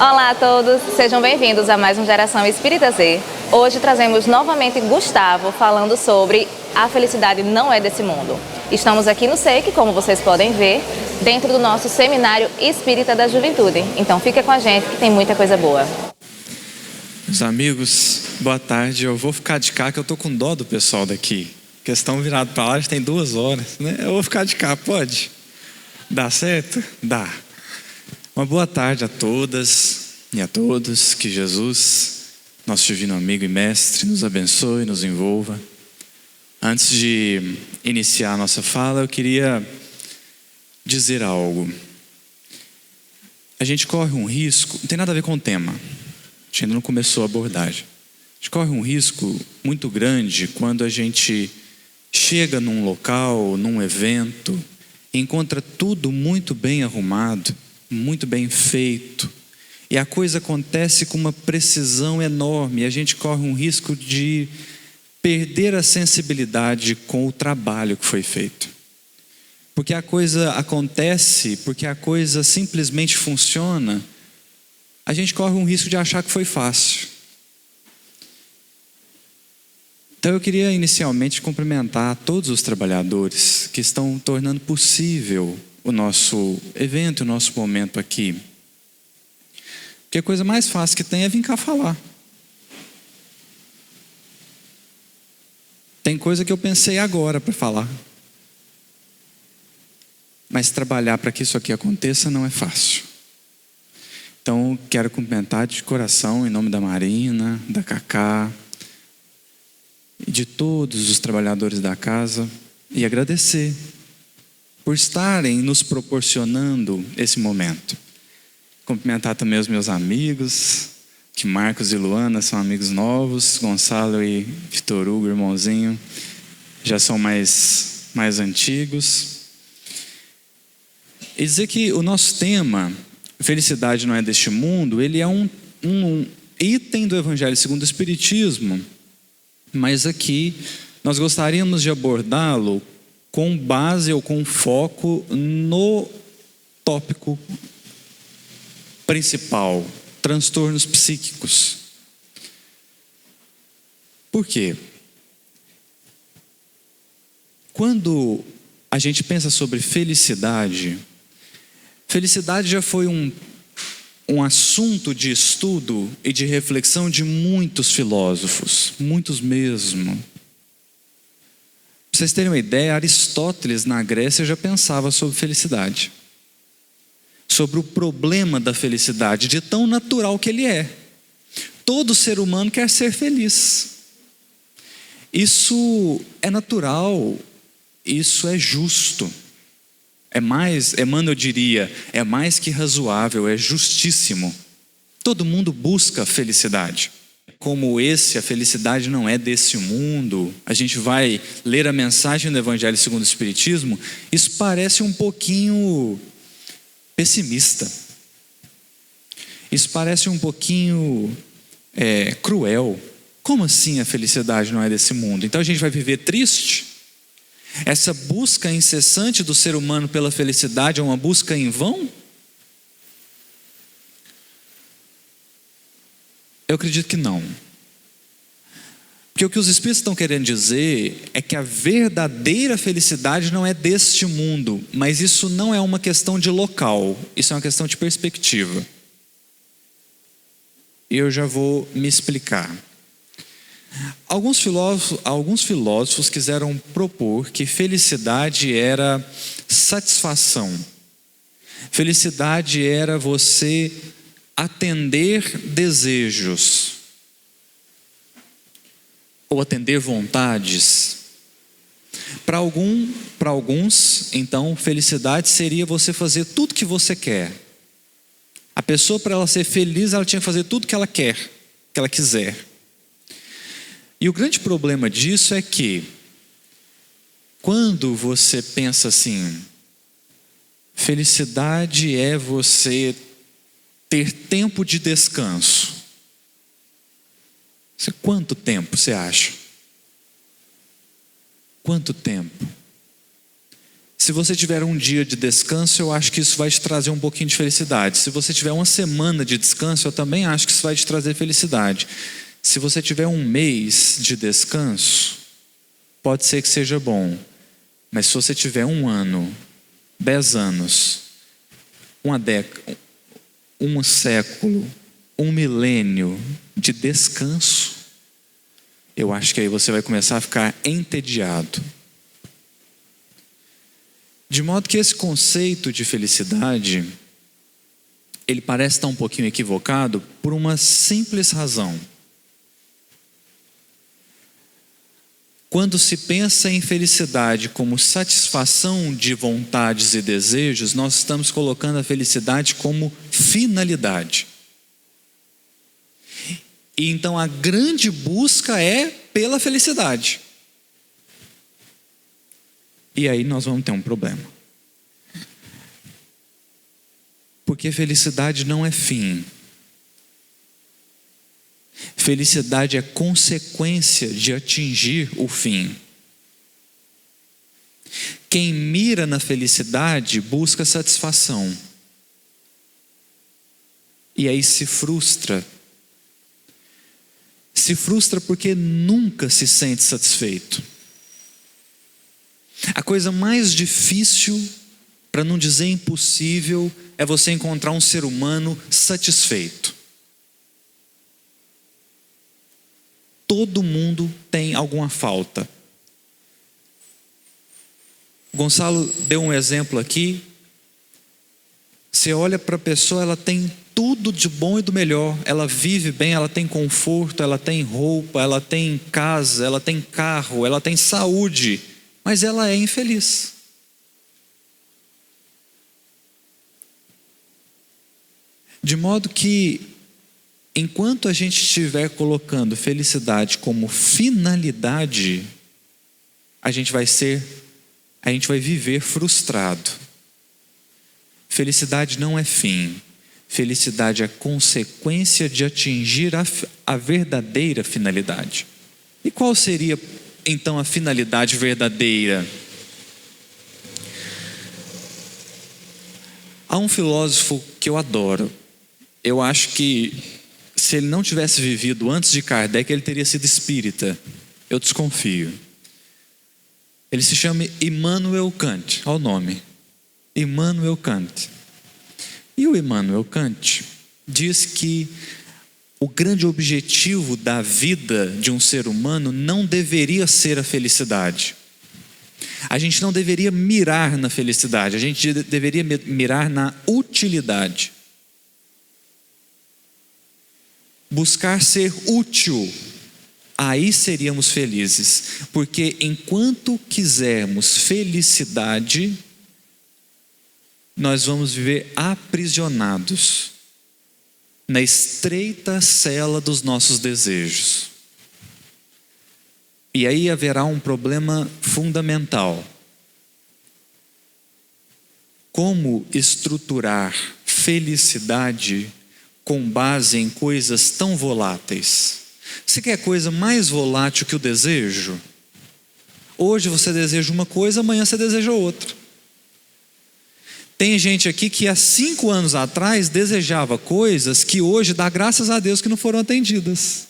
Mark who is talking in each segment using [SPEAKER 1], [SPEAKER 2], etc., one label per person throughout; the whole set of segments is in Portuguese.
[SPEAKER 1] Olá a todos, sejam bem-vindos a mais um Geração Espírita Z. Hoje trazemos novamente Gustavo falando sobre a felicidade não é desse mundo. Estamos aqui no SEIC, como vocês podem ver, dentro do nosso Seminário Espírita da Juventude. Então fica com a gente que tem muita coisa boa.
[SPEAKER 2] Meus amigos, boa tarde. Eu vou ficar de cá que eu tô com dó do pessoal daqui. Questão virado para lá, já tem 2 horas, né? Eu vou ficar de cá, pode? Dá certo? Dá. Uma boa tarde a todas e a todos. Que Jesus, nosso divino amigo e mestre, nos abençoe, nos envolva. Antes de iniciar a nossa fala, eu queria dizer algo. A gente corre um risco, não tem nada a ver com o tema. A gente ainda não começou a abordagem. A gente corre um risco muito grande quando a gente chega num local, num evento, e encontra tudo muito bem arrumado, muito bem feito, e a coisa acontece com uma precisão enorme, e a gente corre um risco de perder a sensibilidade com o trabalho que foi feito. Porque a coisa acontece, porque a coisa simplesmente funciona, a gente corre um risco de achar que foi fácil. Então eu queria inicialmente cumprimentar todos os trabalhadores que estão tornando possível o nosso evento, o nosso momento aqui. Porque a coisa mais fácil que tem é vir cá falar. Tem coisa que eu pensei agora para falar. Mas trabalhar para que isso aqui aconteça não é fácil. Então quero cumprimentar de coração, em nome da Marina, da Cacá, e de todos os trabalhadores da casa, e agradecer por estarem nos proporcionando esse momento. Cumprimentar também os meus amigos, que Marcos e Luana são amigos novos, Gonçalo e Vitor Hugo, irmãozinho, já são mais antigos. E dizer que o nosso tema, felicidade não é deste mundo, ele é um item do Evangelho segundo o Espiritismo, mas aqui nós gostaríamos de abordá-lo com base ou com foco no tópico principal, transtornos psíquicos. Por quê? Quando a gente pensa sobre felicidade, felicidade já foi um assunto de estudo e de reflexão de muitos filósofos, muitos mesmo. Para vocês terem uma ideia, Aristóteles na Grécia já pensava sobre felicidade, sobre o problema da felicidade, de tão natural que ele é. Todo ser humano quer ser feliz. Isso é natural, isso é justo. Emmanuel diria, é mais que razoável, é justíssimo. Todo mundo busca felicidade. Como a felicidade não é desse mundo, a gente vai ler a mensagem do Evangelho segundo o Espiritismo, isso parece um pouquinho pessimista. Isso parece um pouquinho cruel. Como assim a felicidade não é desse mundo? Então a gente vai viver triste? Essa busca incessante do ser humano pela felicidade é uma busca em vão? Eu acredito que não. Porque o que os Espíritos estão querendo dizer é que a verdadeira felicidade não é deste mundo, mas isso não é uma questão de local, isso é uma questão de perspectiva. E eu já vou me explicar. Alguns filósofos quiseram propor que felicidade era satisfação. Felicidade era você atender desejos ou atender vontades. Para alguns, então, felicidade seria você fazer tudo que você quer. A pessoa, para ela ser feliz, ela tinha que fazer tudo que ela quer, que ela quiser. E o grande problema disso é que, quando você pensa assim, felicidade é você ter tempo de descanso. Quanto tempo você acha? Quanto tempo? Se você tiver um dia de descanso, eu acho que isso vai te trazer um pouquinho de felicidade. Se você tiver uma semana de descanso, eu também acho que isso vai te trazer felicidade. Se você tiver um mês de descanso, pode ser que seja bom. Mas se você tiver 1 ano, 10 anos, uma década, um século, 1 milênio de descanso, eu acho que aí você vai começar a ficar entediado. De modo que esse conceito de felicidade, ele parece estar um pouquinho equivocado por uma simples razão. Quando se pensa em felicidade como satisfação de vontades e desejos, nós estamos colocando a felicidade como finalidade. E então a grande busca é pela felicidade. E aí nós vamos ter um problema. Porque felicidade não é fim. Felicidade é consequência de atingir o fim. Quem mira na felicidade busca satisfação. E aí se frustra. Se frustra porque nunca se sente satisfeito. A coisa mais difícil, para não dizer impossível, é você encontrar um ser humano satisfeito. Todo mundo tem alguma falta. O Gonçalo deu um exemplo aqui. Você olha para a pessoa, ela tem tudo de bom e do melhor. Ela vive bem, ela tem conforto, ela tem roupa, ela tem casa, ela tem carro, ela tem saúde. Mas ela é infeliz. De modo que, enquanto a gente estiver colocando felicidade como finalidade, a gente vai viver frustrado. Felicidade não é fim. Felicidade é consequência de atingir a verdadeira finalidade. E qual seria então a finalidade verdadeira? Há um filósofo que eu adoro. Eu acho que se ele não tivesse vivido antes de Kardec, ele teria sido espírita. Eu desconfio. Ele se chama Immanuel Kant. Olha o nome. Immanuel Kant. E o Immanuel Kant diz que o grande objetivo da vida de um ser humano não deveria ser a felicidade. A gente não deveria mirar na felicidade, a gente deveria mirar na utilidade. Buscar ser útil, aí seríamos felizes, porque enquanto quisermos felicidade, nós vamos viver aprisionados na estreita cela dos nossos desejos. E aí haverá um problema fundamental. Como estruturar felicidade com base em coisas tão voláteis? Você quer coisa mais volátil que o desejo? Hoje você deseja uma coisa, amanhã você deseja outra. Tem gente aqui que há 5 anos atrás desejava coisas que hoje dá graças a Deus que não foram atendidas.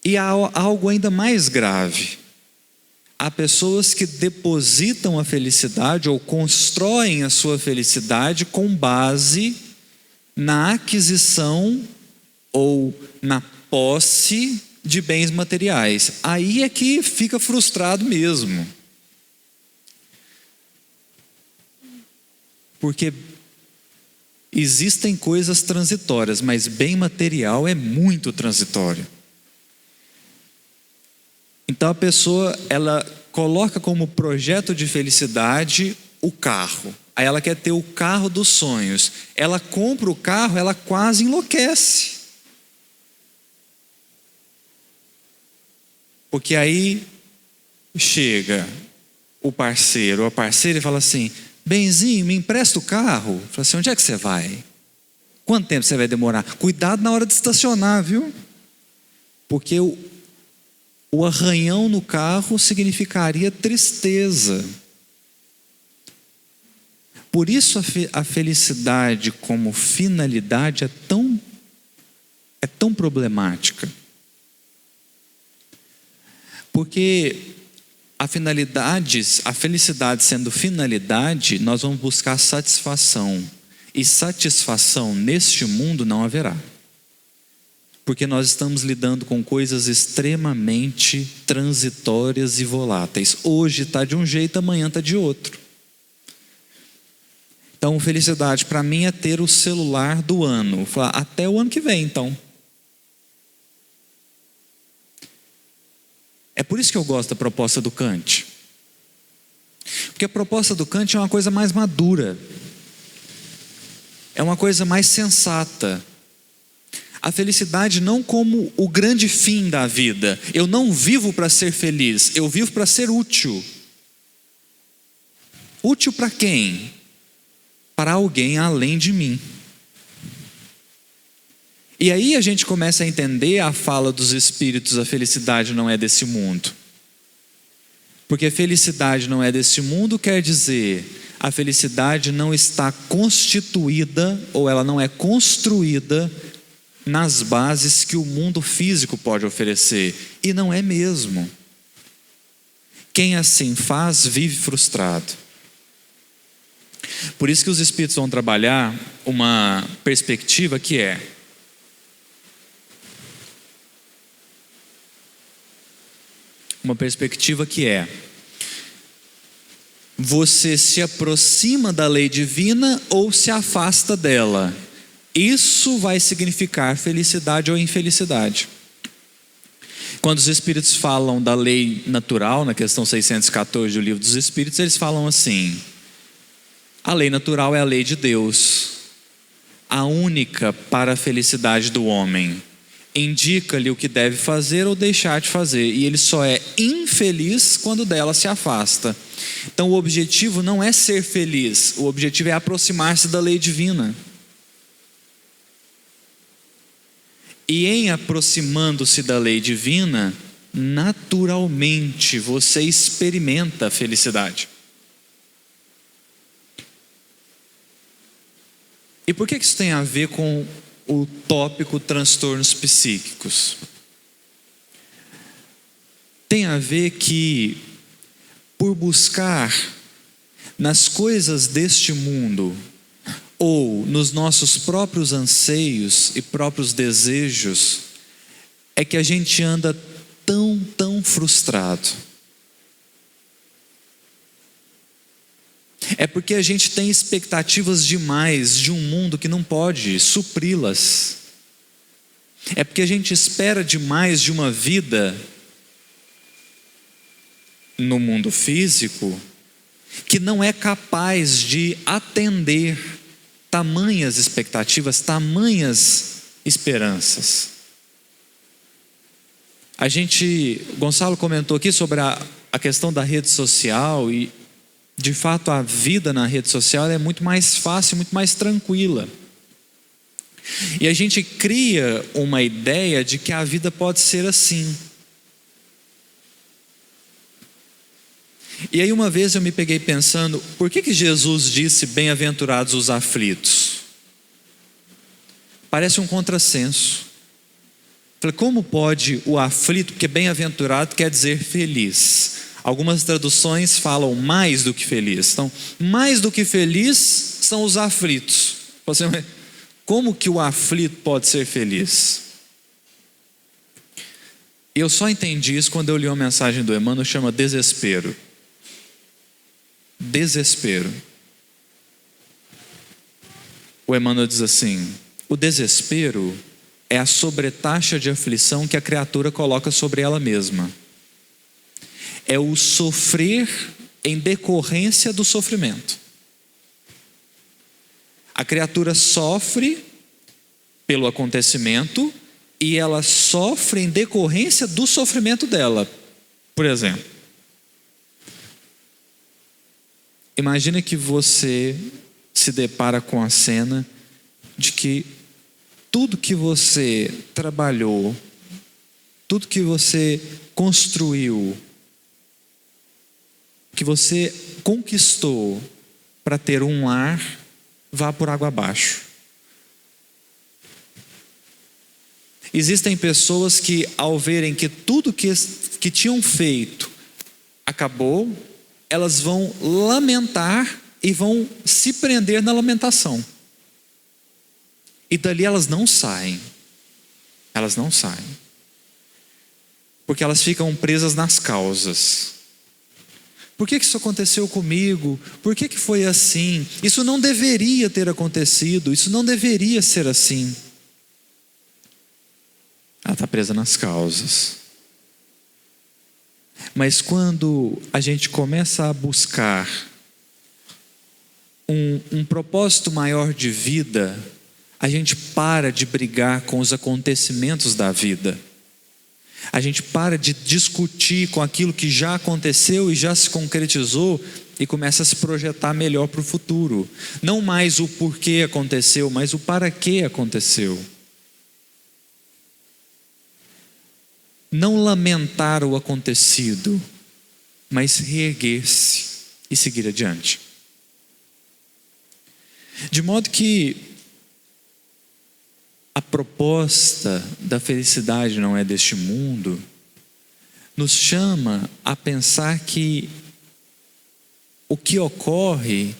[SPEAKER 2] E há algo ainda mais grave. Há pessoas que depositam a felicidade ou constroem a sua felicidade com base na aquisição ou na posse de bens materiais. Aí é que fica frustrado mesmo. Porque existem coisas transitórias, mas bem material é muito transitório. Então a pessoa, ela coloca como projeto de felicidade o carro. Aí ela quer ter o carro dos sonhos. Ela compra o carro, ela quase enlouquece. Porque aí chega o parceiro, a parceira e fala assim: benzinho, me empresta o carro. Fala assim: onde é que você vai? Quanto tempo você vai demorar? Cuidado na hora de estacionar, viu? Porque o arranhão no carro significaria tristeza. Por isso a felicidade como finalidade é tão problemática. Porque a felicidade sendo finalidade, nós vamos buscar satisfação. E satisfação neste mundo não haverá. Porque nós estamos lidando com coisas extremamente transitórias e voláteis. Hoje está de um jeito, amanhã está de outro. Então, felicidade para mim é ter o celular do ano. Até o ano que vem, então. É por isso que eu gosto da proposta do Kant. Porque a proposta do Kant é uma coisa mais madura. É uma coisa mais sensata. A felicidade não como o grande fim da vida. Eu não vivo para ser feliz, eu vivo para ser útil. Útil para quem? Para alguém além de mim. E aí a gente começa a entender a fala dos espíritos: a felicidade não é desse mundo. Porque felicidade não é desse mundo quer dizer, a felicidade não está constituída, ou ela não é construída nas bases que o mundo físico pode oferecer. E não é mesmo. Quem assim faz, vive frustrado. Por isso que os espíritos vão trabalhar uma perspectiva que é: você se aproxima da lei divina ou se afasta dela. Isso vai significar felicidade ou infelicidade. Quando os espíritos falam da lei natural, na questão 614 do Livro dos Espíritos, eles falam assim: a lei natural é a lei de Deus, a única para a felicidade do homem. Indica-lhe o que deve fazer ou deixar de fazer, e ele só é infeliz quando dela se afasta. Então o objetivo não é ser feliz, o objetivo é aproximar-se da lei divina. E em aproximando-se da lei divina, naturalmente você experimenta a felicidade. E por que isso tem a ver com o tópico transtornos psíquicos? Tem a ver que, por buscar nas coisas deste mundo, ou nos nossos próprios anseios e próprios desejos, é que a gente anda tão frustrado. É porque a gente tem expectativas demais de um mundo que não pode supri-las. É porque a gente espera demais de uma vida no mundo físico que não é capaz de atender tamanhas expectativas, tamanhas esperanças. Gonçalo comentou aqui sobre a questão da rede social, e de fato a vida na rede social é muito mais fácil, muito mais tranquila. E a gente cria uma ideia de que a vida pode ser assim. E aí uma vez eu me peguei pensando, por que Jesus disse bem-aventurados os aflitos? Parece um contrassenso. Falei, como pode o aflito, porque bem-aventurado quer dizer feliz. Algumas traduções falam mais do que feliz. Então, mais do que feliz são os aflitos. Como que o aflito pode ser feliz? Eu só entendi isso quando eu li uma mensagem do Emmanuel, chama desespero. Desespero. O Emmanuel diz assim: o desespero é a sobretaxa de aflição que a criatura coloca sobre ela mesma. É o sofrer em decorrência do sofrimento. A criatura sofre pelo acontecimento e ela sofre em decorrência do sofrimento dela. Por exemplo, imagina que você se depara com a cena de que tudo que você trabalhou tudo que você construiu, que você conquistou para ter um lar, vá por água abaixo. Existem pessoas que, ao verem que tudo que tinham feito acabou, elas vão lamentar e vão se prender na lamentação. E dali elas não saem. Elas não saem. Porque elas ficam presas nas causas. Por que isso aconteceu comigo? Por que foi assim? Isso não deveria ter acontecido. Isso não deveria ser assim. Ela está presa nas causas. Mas quando a gente começa a buscar um propósito maior de vida, a gente para de brigar com os acontecimentos da vida. A gente para de discutir com aquilo que já aconteceu e já se concretizou e começa a se projetar melhor para o futuro. Não mais o porquê aconteceu, mas o para que aconteceu. Não lamentar o acontecido, mas reerguer-se e seguir adiante. De modo que a proposta da felicidade não é deste mundo, nos chama a pensar que o que ocorre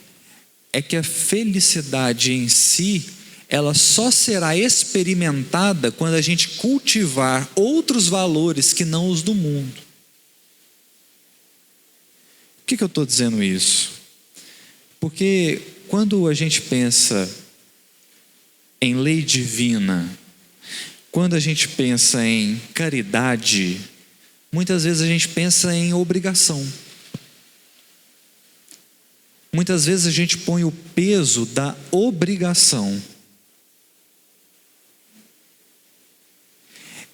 [SPEAKER 2] é que a felicidade em si, ela só será experimentada quando a gente cultivar outros valores que não os do mundo. Por que eu estou dizendo isso? Porque quando a gente pensa em lei divina, quando a gente pensa em caridade, muitas vezes a gente pensa em obrigação. Muitas vezes a gente põe o peso da obrigação.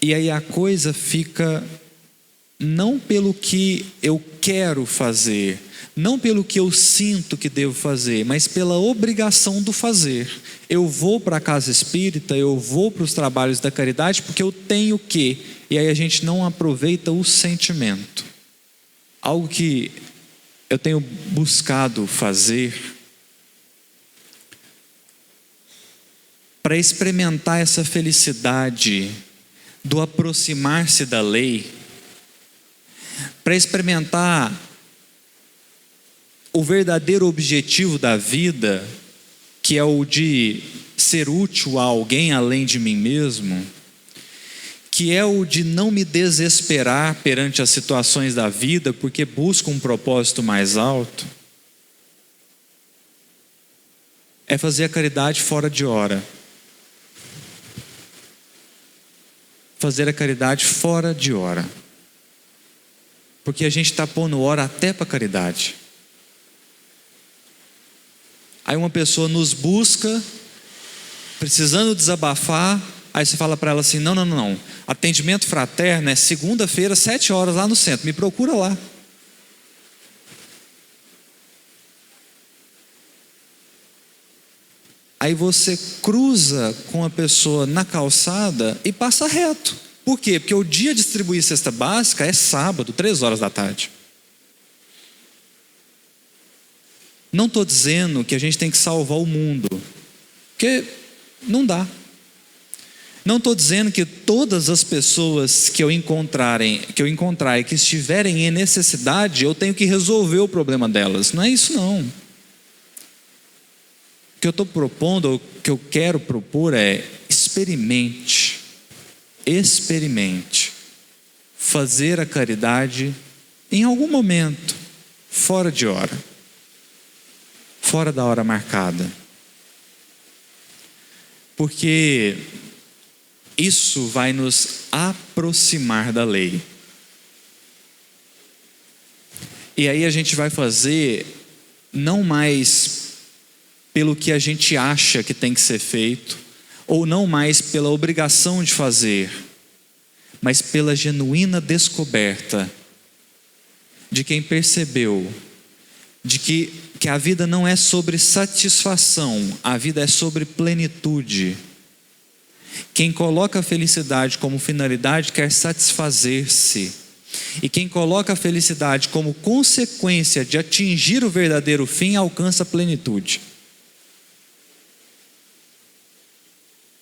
[SPEAKER 2] E aí a coisa fica não pelo que eu quero fazer, não pelo que eu sinto que devo fazer, mas pela obrigação do fazer. Eu vou para a casa espírita, eu vou para os trabalhos da caridade porque eu tenho que. E aí a gente não aproveita o sentimento. Algo que eu tenho buscado fazer para experimentar essa felicidade do aproximar-se da lei, para experimentar o verdadeiro objetivo da vida, que é o de ser útil a alguém além de mim mesmo, que é o de não me desesperar perante as situações da vida, porque busco um propósito mais alto, é fazer a caridade fora de hora. Fazer a caridade fora de hora. Porque a gente está pondo hora até para caridade. Aí uma pessoa nos busca, precisando desabafar, aí você fala para ela assim, não, atendimento fraterno é segunda-feira, 7 horas lá no centro, me procura lá. Aí você cruza com a pessoa na calçada e passa reto. Por quê? Porque o dia de distribuir cesta básica é sábado, 3 horas da tarde. Não estou dizendo que a gente tem que salvar o mundo, porque não dá. Não estou dizendo que todas as pessoas que eu encontrar e que estiverem em necessidade, eu tenho que resolver o problema delas. Não é isso não. O que eu estou propondo, o que eu quero propor é experimente fazer a caridade em algum momento, fora de hora, fora da hora marcada, porque isso vai nos aproximar da lei. E aí a gente vai fazer não mais pelo que a gente acha que tem que ser feito, ou não mais pela obrigação de fazer, mas pela genuína descoberta de quem percebeu de que a vida não é sobre satisfação, a vida é sobre plenitude. Quem coloca a felicidade como finalidade quer satisfazer-se. E quem coloca a felicidade como consequência de atingir o verdadeiro fim alcança a plenitude.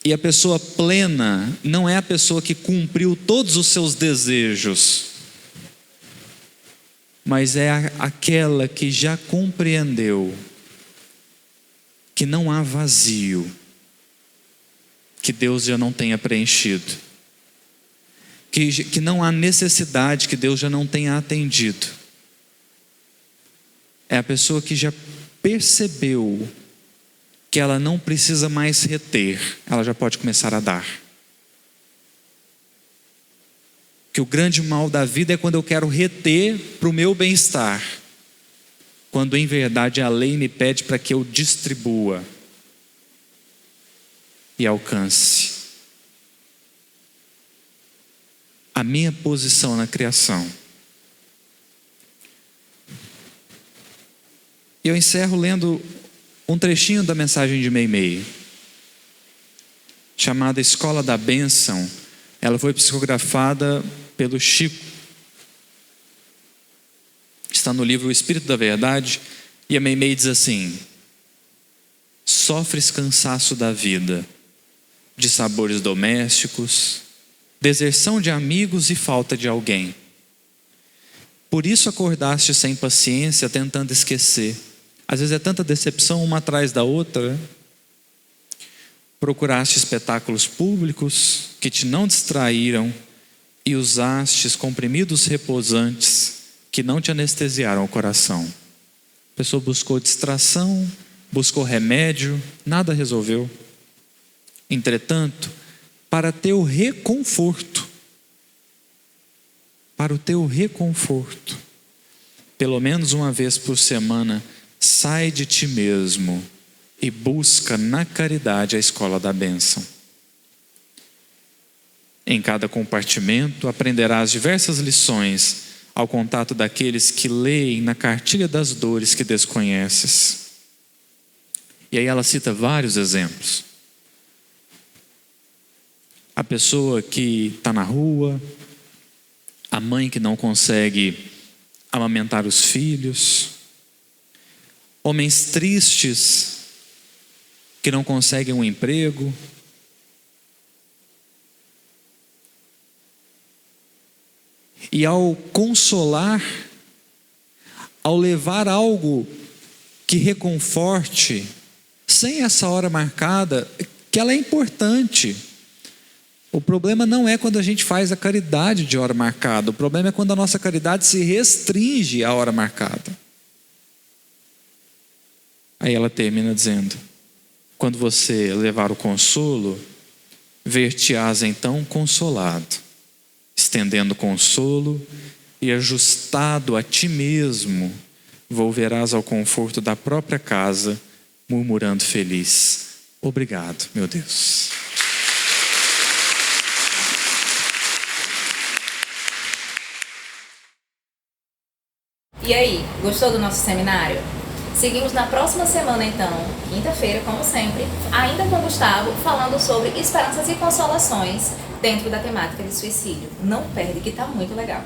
[SPEAKER 2] E a pessoa plena não é a pessoa que cumpriu todos os seus desejos, mas é aquela que já compreendeu que não há vazio que Deus já não tenha preenchido, que não há necessidade que Deus já não tenha atendido. É a pessoa que já percebeu que ela não precisa mais reter, ela já pode começar a dar. Que o grande mal da vida é quando eu quero reter para o meu bem-estar, quando em verdade a lei me pede para que eu distribua e alcance. A minha posição na criação. E eu encerro lendo um trechinho da mensagem de Meimei, chamada Escola da Bênção. Ela foi psicografada pelo Chico. Está no livro O Espírito da Verdade. E a Meimei diz assim: sofres cansaço da vida, de sabores domésticos, deserção de amigos e falta de alguém. Por isso acordaste sem paciência, tentando esquecer. Às vezes é tanta decepção uma atrás da outra, né? Procuraste espetáculos públicos que te não distraíram e usastes comprimidos repousantes que não te anestesiaram o coração. A pessoa buscou distração, buscou remédio, nada resolveu. Entretanto, para teu reconforto, pelo menos uma vez por semana, sai de ti mesmo e busca na caridade a escola da bênção. Em cada compartimento aprenderás diversas lições ao contato daqueles que leem na cartilha das dores que desconheces. E aí ela cita vários exemplos. A pessoa que está na rua, a mãe que não consegue amamentar os filhos, homens tristes que não conseguem um emprego, e ao consolar, ao levar algo que reconforte, sem essa hora marcada, que ela é importante. O problema não é quando a gente faz a caridade de hora marcada, o problema é quando a nossa caridade se restringe à hora marcada. Aí ela termina dizendo: quando você levar o consolo, ver-te-ás então consolado, estendendo consolo e ajustado a ti mesmo, volverás ao conforto da própria casa, murmurando feliz: obrigado, meu Deus.
[SPEAKER 1] E aí, gostou do nosso seminário? Seguimos na próxima semana então, quinta-feira, como sempre, ainda com o Gustavo, falando sobre esperanças e consolações dentro da temática de suicídio. Não perde, que tá muito legal.